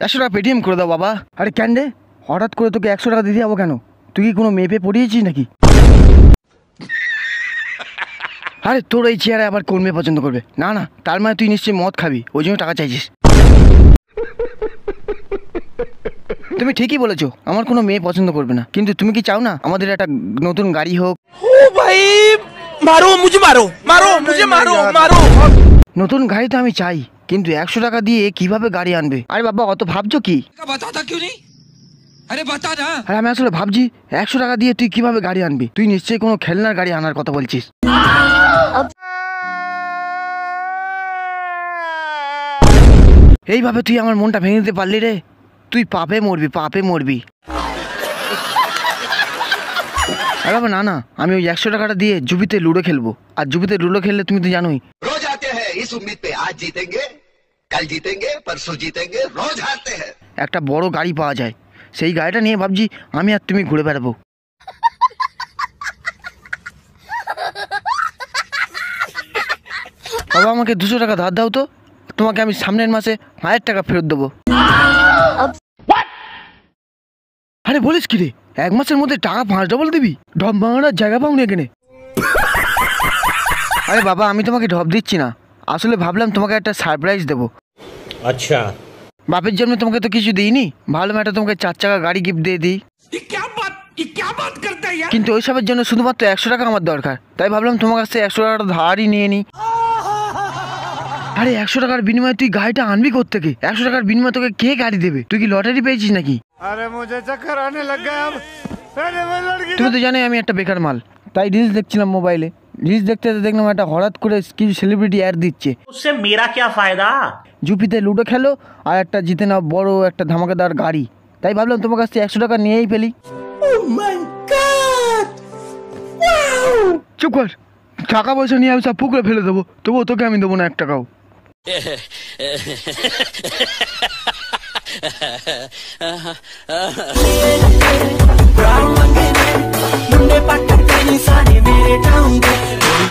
100 টাকা পেটিএম করে দাও বাবা। আরে কেন রে, হঠাৎ করে তোকে 100 টাকা দিতে যাবো কেন? তুই কি কোনো মেয়ে পেয়ে পড়িয়েছিস নাকি? আরে তোর এই চেয়ারে আবার কোন মেয়ে পছন্দ করবে? না না, তার মানে তুই নিশ্চয়ই মদ খাবি, ওই জন্য টাকা চাইছিস। তুমি ঠিকই বলেছো, আমার কোনো মেয়ে পছন্দ করবে না, কিন্তু তুমি কি চাও না আমাদের একটা নতুন গাড়ি হোক? ও ভাই মারো মুঝে, মারো মারো মুঝে, মারো মারো। নতুন গাড়ি তো আমি চাই, কিন্তু 100 টাকা দিয়ে কিভাবে গাড়ি আনবে? আরে বাবা অত ভাবছো কি? বাতাতা क्यों नहीं? আরে বাতা না। আরে আমি আসলে ভাবছি 100 টাকা দিয়ে তুই কিভাবে গাড়ি আনবি? তুই নিশ্চয়ই কোনো খেলনার গাড়ি আনার কথা বলছিস। এইভাবে তুই আমার মনটা ভেঙে দিতে পারলি রে। তুই পাপে মরবি, পাপে মরবি। আরে বাবা না না, আমি ওই 100 টাকাটা দিয়ে জুবিতে লুডো খেলবো। আর জুবিতে লুডো খেললে তুমি তো জানোই रोज आते हैं इस उम्मीद पे आज जीतेंगे कल जीतेंगे परसों जीतेंगे रोज हारते हैं। একটা বড় গাড়ি পাওয়া যায়, সেই গাড়িটা নিয়ে ভাবছি আমি আর তুমি ঘুরে বেড়াবো। বাবা আমাকে 200 টাকা ধার দাও তো, তোমাকে আমি সামনের মাসে 1000 টাকা ফেরত দেবো। আরে বলিস কি রে, 1 মাসের মধ্যে টাকা 5 ডবল দিবি? ঢপ ভাঙানোর জায়গা পাও না এখানে। আরে বাবা আমি তোমাকে ঢপ দিচ্ছি না, আসলে ভাবলাম তোমাকে একটা সারপ্রাইজ দেবো। আচ্ছা, বাপের জন্য তোমাকে তো কিছু দিইনি, ভালো একটা তোমাকে 4 চাকা গাড়ি গিফট দিয়ে দিই। কিন্তু ওইসবের জন্য শুধুমাত্র 100 টাকা আমার দরকার, তাই ভাবলাম তোমার কাছে 100 টাকাটা ধারই নিয়ে নিই। আরে 100 টাকার বিনিময়ে তুই গাড়িটা আনবি কোত্থেকে? 100 টাকার বিনিময়ে তোকে কে গাড়ি দেবে? তুই কি লটারি পেয়েছিস নাকি? তুমি তো জানোই আমি একটা বেকার মাল, তাই রিলস দেখছিলাম মোবাইলে। রিলস দেখতে দেখলাম একটা হঠাৎ করে কিছু সেলিব্রিটি অ্যাড দিচ্ছে, उससे मेरा क्या फायदा? জুপিতে লুডো খেলো আর একটা জিতে নাও বড় একটা ধামাকাদার গাড়ি। তাই ভাবলাম তোমার কাছ থেকে 100 টাকা নিয়েই ফেলি। চুপ কর, টাকা পয়সা নিয়ে আমি সব পুকুরে ফেলে দেবো, তবুও তোকে আমি দেবো না 1 টাকাও।